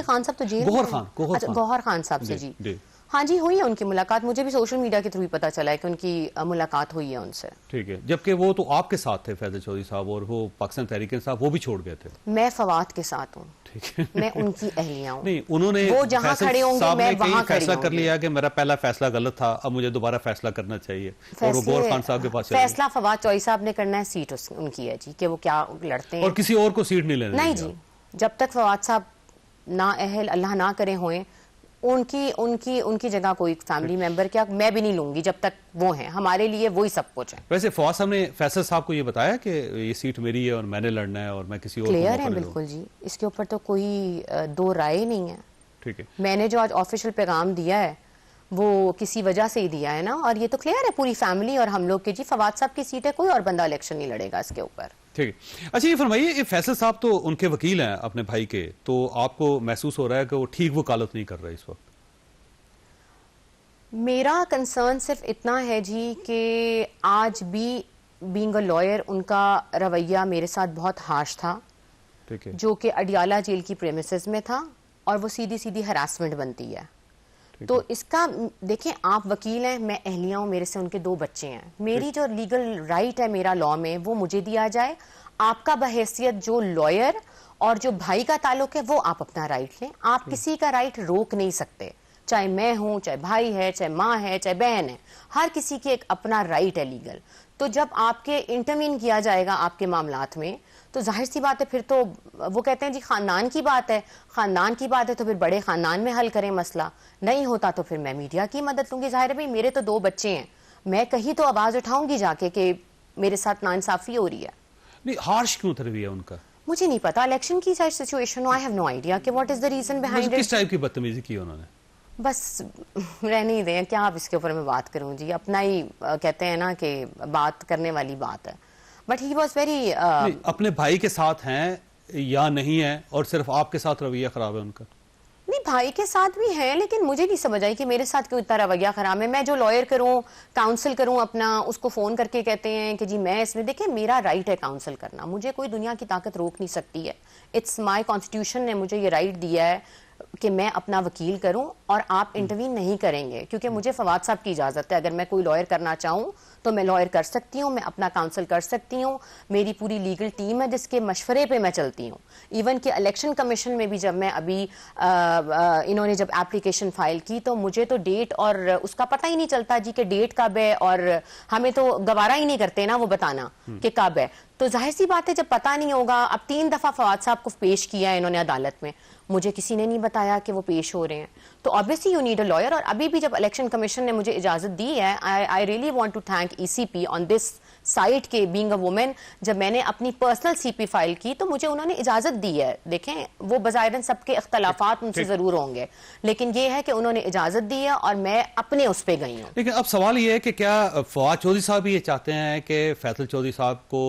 Speaker 7: खान साहब तो जेल, गौहर खान साहब से जी, हाँ जी हुई है उनकी मुलाकात। मुझे भी सोशल मीडिया के थ्रू पता चला है कि उनकी मुलाकात हुई है उनसे।
Speaker 4: ठीक है, जबकि वो तो आपके साथ थे फैसल चौधरी साहब, और वो पाकिस्तान तहरीक इंसाफ वो भी छोड़ गए थे।
Speaker 7: मैं फवाद के साथ हूँ,
Speaker 4: ठीक है,
Speaker 7: मैं उनकी अहलिया हूँ।
Speaker 4: नहीं, उन्होंने
Speaker 7: वो जहाँ खड़े होंगे मैं वहाँ
Speaker 4: फैसला कर लिया कि मेरा पहला फैसला गलत था, अब मुझे दोबारा फैसला करना चाहिए, और वो गौहर खान साहब के पास
Speaker 7: फैसला फवाद चौधरी साहब ने करना है, सीट उनकी है जी कि वो क्या लड़ते हैं,
Speaker 4: और किसी और को सीट नहीं लेनी।
Speaker 7: नहीं जी, जब तक फवाद साहब ना अहल, अल्लाह ना करे होए, उनकी जगह कोई फैमिली मेंबर, क्या मैं भी नहीं लूंगी जब तक वो हैं, हमारे लिए वही सब कुछ है।
Speaker 4: वैसे फवाद साहब ने फैसल साहब को ये बताया कि ये सीट मेरी है और मैंने लड़ना है और मैं किसी और
Speaker 7: क्लियर है बिल्कुल जी, इसके ऊपर तो कोई दो राय नहीं है।
Speaker 4: ठीक है,
Speaker 7: मैंने जो आज ऑफिशियल पैगाम दिया है वो किसी वजह से ही दिया है ना, और ये तो क्लियर है पूरी फैमिली और हम लोग के जी फवाद साहब की सीट है, कोई और बंदा इलेक्शन नहीं लड़ेगा इसके ऊपर।
Speaker 4: ठीक है। अच्छा ये फरमाइए, ये फैसल साहब तो उनके वकील हैं अपने भाई के, तो आपको महसूस हो रहा है कि वो ठीक वकालत नहीं कर रहे इस वक्त?
Speaker 7: मेरा कंसर्न सिर्फ इतना है जी कि आज भी बीइंग अ लॉयर उनका रवैया मेरे साथ बहुत हार्श था,
Speaker 4: ठीक है,
Speaker 7: जो कि अडियाला जेल की प्रेमिसेस में था, और वो सीधी सीधी हरासमेंट बनती है। तो इसका देखिए, आप वकील हैं, मैं अहलिया हूं, मेरे से उनके 2 बच्चे हैं, मेरी जो लीगल राइट है मेरा लॉ में वो मुझे दिया जाए। आपका बहैसियत जो लॉयर और जो भाई का ताल्लुक है वो आप अपना राइट लें। आप किसी का राइट रोक नहीं सकते, चाहे मैं हूं, चाहे भाई है, चाहे माँ है, चाहे बहन है, हर किसी की एक अपना राइट है लीगल। तो जब आपके इंटरवीन किया जाएगा आपके मामलात में, तो जाहिर सी बात है फिर तो वो कहते हैं जी खानदान की बात है, खानदान की बात है तो फिर बड़े खानदान में हल करें मसला, नहीं होता तो फिर मैं मीडिया की मदद लूंगी। जाहिर है भाई मेरे तो 2 बच्चे हैं, मैं कहीं तो आवाज उठाऊंगी जाके कि मेरे साथ नाइंसाफी हो रही है।
Speaker 4: नहीं, हार्श क्यों रवैया उनका?
Speaker 7: मुझे नहीं पता, इलेक्शन की चाहे सिचुएशन हो, आई हैव नो आइडिया कि what is the reason behind it.
Speaker 4: किस टाइप की बदतमीजी की उन्होंने?
Speaker 7: बस रहने ही दें, क्या आप इसके ऊपर मैं बात करूं जी, अपना ही कहते हैं ना कि बात करने वाली बात है। बट ही वॉज वेरी
Speaker 4: अपने भाई के साथ हैं या नहीं है, और सिर्फ आपके साथ रवैया खराब है उनका?
Speaker 7: नहीं, भाई के साथ भी है, लेकिन मुझे नहीं समझ आई कि मेरे साथ क्यों इतना रवैया खराब है। मैं जो लॉयर करूं, काउंसिल करूं अपना, उसको फोन करके कहते हैं कि जी मैं इसमें, देखिए मेरा राइट है काउंसिल करना, मुझे कोई दुनिया की ताकत रोक नहीं सकती है। इट्स माय कॉन्स्टिट्यूशन ने मुझे ये राइट दिया है कि मैं अपना वकील करूं, और आप इंटरवीन नहीं करेंगे, क्योंकि मुझे फवाद साहब की इजाजत है। अगर मैं कोई लॉयर करना चाहूं तो मैं लॉयर कर सकती हूं, मैं अपना काउंसिल कर सकती हूं, मेरी पूरी लीगल टीम है जिसके मशवरे पे मैं चलती हूं। इवन कि इलेक्शन कमीशन में भी जब मैं अभी इन्होंने जब एप्लीकेशन फाइल की, तो मुझे तो डेट और उसका पता ही नहीं चलता जी कि डेट कब है, और हमें तो गवारा ही नहीं करते ना वो बताना कि कब है। तो जाहिर सी बात है जब पता नहीं होगा, अब 3 दफा फवाद साहब को पेश किया है इन्होंने अदालत में, मुझे किसी ने नहीं बताया कि वो पेश हो रहे हैं, तो obviously you need a lawyer. और अभी भी जब इलेक्शन कमीशन ने मुझे इजाजत दी है, I really want to thank ECP on this site के बीइंग अ वुमेन, जब मैंने अपनी पर्सनल CP फाइल की तो मुझे उन्होंने इजाजत दी है। देखें वो बज़ाहिरन सबके इख्तलाफात उनसे जरूर होंगे, लेकिन ये है कि उन्होंने इजाजत दी है और मैं अपने उस पे गई हूँ।
Speaker 4: लेकिन अब सवाल ये है कि क्या फवाद चौधरी साहब ये चाहते हैं कि फैसल चौधरी साहब को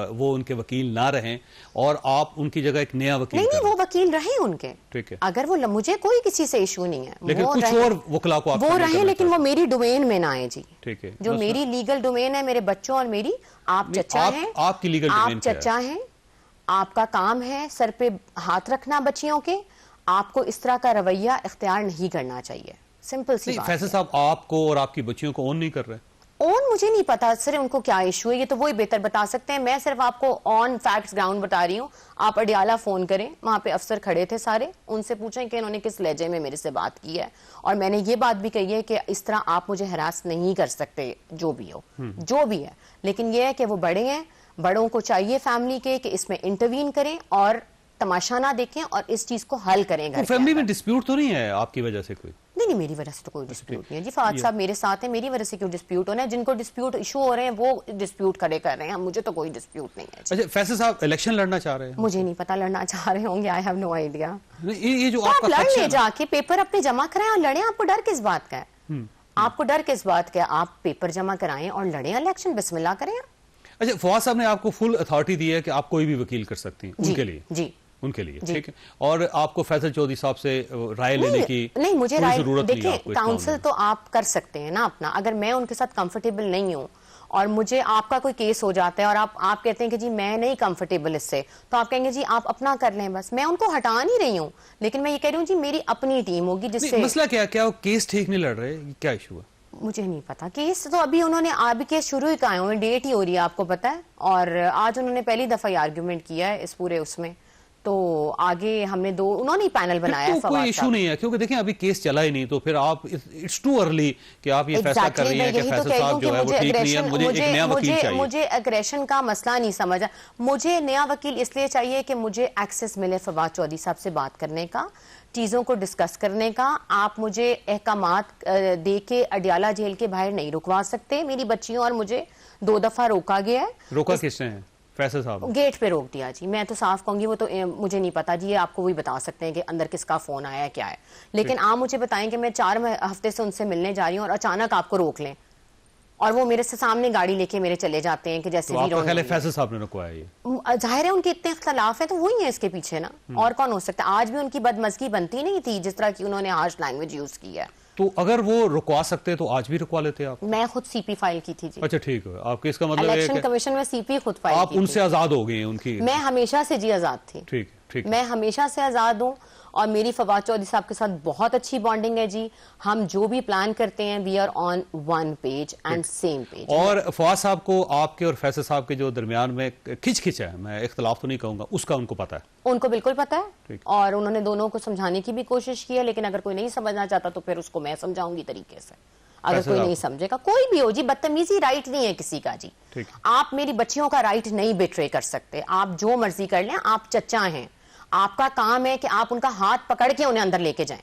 Speaker 4: वो उनके वकील ना रहें और आप उनकी जगह एक नया वकील?
Speaker 7: नहीं, वो वकील रहे उनके,
Speaker 4: ठीक है,
Speaker 7: अगर वो, मुझे कोई किसी से इशू नहीं है,
Speaker 4: लेकिन कुछ और वकला को
Speaker 7: वो रहे, लेकिन वो मेरी डोमेन में ना आए जी।
Speaker 4: ठीक है,
Speaker 7: जो मेरी लीगल डोमेन है, मेरे बच्चों और मेरी, आप चचा हैं,
Speaker 4: आपकी लीगल डोमेन
Speaker 7: आप चचा हैं, आपका काम है सर पे हाथ रखना बच्चियों के, आपको इस तरह का रवैया इख्तियार नहीं करना चाहिए, सिंपल सी बात।
Speaker 4: फैसल साहब आपको और आपकी बच्चियों को ऑन नहीं कर रहे?
Speaker 7: ऑन मुझे नहीं पता सर उनको क्या इशू है, ये तो वही बेहतर बता सकते हैं, मैं सिर्फ आपको ऑन फैक्ट्स ग्राउंड बता रही हूँ। आप अडियाला फोन करें, वहां पे अफसर खड़े थे सारे, उनसे पूछें कि इन्होंने किस लहजे में मेरे से बात की है, और मैंने ये बात भी कही है कि इस तरह आप मुझे हरास नहीं कर सकते, जो भी हो, जो भी है। लेकिन ये है कि वो बड़े हैं, बड़ों को चाहिए फैमिली के कि इसमें इंटरवीन करें और तमाशा ना देखें और इस चीज को हल करें।
Speaker 4: फैमिली में डिस्प्यूट तो नहीं है आपकी वजह से कोई?
Speaker 7: नहीं, मेरी वजह से तो कोई डिस्प्यूट नहीं है जी, फवाद साहब मेरे साथ है, मेरी वजह से क्यों डिस्प्यूट होना है? जिनको डिस्प्यूट इशू हो रहे हैं वो डिस्प्यूट खड़े कर रहे हैं, मुझे तो कोई डिस्प्यूट नहीं है।
Speaker 4: अच्छा, फैसल साहब इलेक्शन लड़ना चाह रहे हैं?
Speaker 7: मुझे नहीं पता, लड़ना चाह रहे होंगे, आई हैव नो आइडिया।
Speaker 4: ये जो
Speaker 7: आप लड़ ले, जाके पेपर अपने जमा कराएं और लड़े, आपको डर किस बात का है? आपको डर किस बात का है? आप पेपर जमा कराएं और लड़े इलेक्शन, बिस्मिल्लाह करें।
Speaker 4: अच्छा, फवाद साहब ने आपको फुल अथॉरिटी दी है कि आप कोई भी वकील कर सकती हैं उनके लिए?
Speaker 7: जी,
Speaker 4: उनके लिए, ठीक है। और आपको फैसल चौधरी साहब से राय लेने की
Speaker 7: नहीं, मुझे राय,
Speaker 4: देखिए
Speaker 7: काउंसिल तो आप कर सकते हैं ना अपना, अगर मैं उनके साथ कंफर्टेबल नहीं हूँ और मुझे आपका कोई केस हो जाता है और आप कहते हैं कि जी मैं नहीं कंफर्टेबल इससे, तो आप कहेंगे जी आप अपना कर लें, बस मैं उनको हटा नहीं रही हूँ, लेकिन मैं ये कह रही हूँ जी मेरी अपनी टीम होगी जिससे।
Speaker 4: मसला क्या वो केस ठीक नहीं लड़ रहे, क्या इशू है?
Speaker 7: मुझे नहीं पता, केस तो अभी उन्होंने अभी केस शुरू ही कहा है, डेट ही हो रही है आपको पता है, और आज उन्होंने पहली दफा ये आर्ग्यूमेंट किया है इस पूरे उसमें, तो आगे हमने उन्होंने ही पैनल बनाया है।
Speaker 4: तो कोई इशू नहीं है, क्योंकि देखें अभी केस चला ही नहीं, तो फिर आप इट्स टू अर्ली कि आप ये फैसला कर रही हैं कि फैसल साहब जो है वो ठीक नहीं है, मुझे एक नया वकील चाहिए।
Speaker 7: मुझे एग्रेशन का मसला नहीं समझा, मुझे नया वकील इसलिए चाहिए कि मुझे एक्सेस मिले फवाद चौधरी साहब से बात करने का, चीजों को डिस्कस करने का। आप मुझे अहकामात दे के अडियाला जेल के बाहर नहीं रुकवा सकते, मेरी बच्चियों और मुझे 2 दफा रोका गया है।
Speaker 4: रोका किसने है? फैसल साहब
Speaker 7: गेट पे रोक दिया जी। मैं तो साफ कहूंगी, वो तो मुझे नहीं पता जी, ये आपको वही बता सकते हैं कि अंदर किसका फोन आया है क्या है। लेकिन आप मुझे बताएं कि मैं 4 हफ्ते से उनसे मिलने जा रही हूँ और अचानक आपको रोक लें और वो मेरे से सामने गाड़ी लेके मेरे चले जाते हैं कि जैसे
Speaker 4: तो आपका ख्याल है फैसल साहब ने रुकवाया ये?
Speaker 7: जाहिर है उनके इतने इख्तलाफ है तो वही है इसके पीछे ना, और कौन हो सकता है। आज भी उनकी बदमज़गी बनती नहीं थी जिस तरह की उन्होंने हार्श लैंग्वेज यूज की है।
Speaker 4: तो अगर वो रुकवा सकते तो आज भी रुकवा लेते आप?
Speaker 7: मैं खुद सीपी फाइल की थी जी।
Speaker 4: अच्छा ठीक है, आपके इसका मतलब है
Speaker 7: इलेक्शन
Speaker 4: कि
Speaker 7: कमीशन में सीपी खुद फाइल
Speaker 4: आप
Speaker 7: की
Speaker 4: उनसे
Speaker 7: थी।
Speaker 4: आजाद हो गई हैं उनकी?
Speaker 7: मैं हमेशा से जी आजाद थी।
Speaker 4: ठीक ठीक।
Speaker 7: मैं हमेशा से आजाद हूँ और मेरी फवाद चौधरी साहब के साथ बहुत अच्छी बॉन्डिंग है जी। हम जो भी प्लान करते हैं we are on one page and same page.
Speaker 4: और फवाद साहब को आपके और फैसल साहब के जो दरमियान में खिंच है, मैं इख्तलाफ तो नहीं कहूंगा, उसका उनको पता है?
Speaker 7: उनको बिल्कुल पता है
Speaker 4: ठीक।
Speaker 7: और उन्होंने दोनों को समझाने की भी कोशिश की है, लेकिन अगर कोई नहीं समझना चाहता तो फिर उसको मैं समझाऊंगी तरीके से। अगर कोई नहीं समझेगा, कोई भी हो जी, बदतमीजी राइट नहीं है किसी का जी।
Speaker 4: ठीक।
Speaker 7: आप मेरी बच्चियों का राइट नहीं बिट्रे कर सकते, आप जो मर्जी कर लें, आप चच्चा हैं, आपका काम है कि आप उनका हाथ पकड़ के उन्हें अंदर लेके जाएं।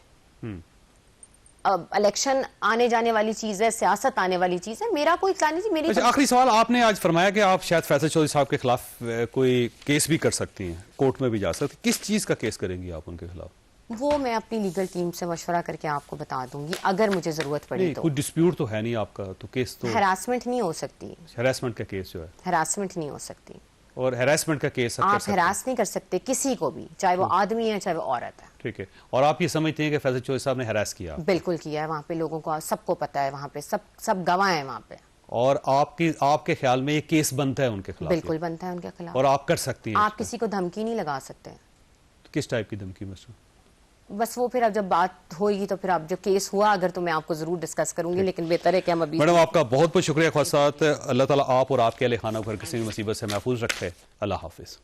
Speaker 7: अब इलेक्शन आने जाने वाली चीज है, सियासत आने वाली चीज है, मेरा कोई इख्तियार नहीं जी। मेरी
Speaker 4: अच्छा, आखिरी सवाल, आपने आज फरमाया कि आप शायद फैसल चौधरी साहब के खिलाफ कोई केस भी कर सकती हैं, कोर्ट में भी जा सकती, किस चीज का केस करेंगी आप उनके खिलाफ?
Speaker 7: वो मैं अपनी लीगल टीम से मशवरा करके आपको बता दूंगी अगर मुझे जरूरत पड़ी तो।
Speaker 4: कोई डिस्प्यूट तो है नहीं आपका, तो केस तो
Speaker 7: हैरासमेंट नहीं हो सकती।
Speaker 4: हैरेसमेंट का केस जो है,
Speaker 7: हैरासमेंट नहीं हो सकती।
Speaker 4: और हैरेसमेंट का केस
Speaker 7: आप हैरास नहीं कर सकते किसी को भी, चाहे वो आदमी है चाहे वो औरत है।
Speaker 4: ठीक है। और आप ये समझते हैं कि फैसल चौधरी साहब ने हैरास किया?
Speaker 7: बिल्कुल किया है, वहाँ पे लोगों को सबको पता है, वहाँ पे सब गवाह हैं वहाँ पे।
Speaker 4: और आपके ख्याल में ये केस बनता है उनके खिलाफ?
Speaker 7: बिल्कुल बनता है उनके खिलाफ।
Speaker 4: और आप कर सकती हैं?
Speaker 7: आप किसी को धमकी नहीं लगा सकते।
Speaker 4: तो किस टाइप की धमकी में?
Speaker 7: बस वो फिर अब जब बात होगी तो फिर अब जो केस हुआ अगर तो मैं आपको जरूर डिस्कस करूंगी, लेकिन बेहतर है कि हम अभी।
Speaker 4: मैडम आपका बहुत बहुत शुक्रिया। ख्वासात, अल्लाह ताला आप और आपके अहले खाना को हर किसी भी मुसीबत से महफूज रखे। अल्लाह हाफिज।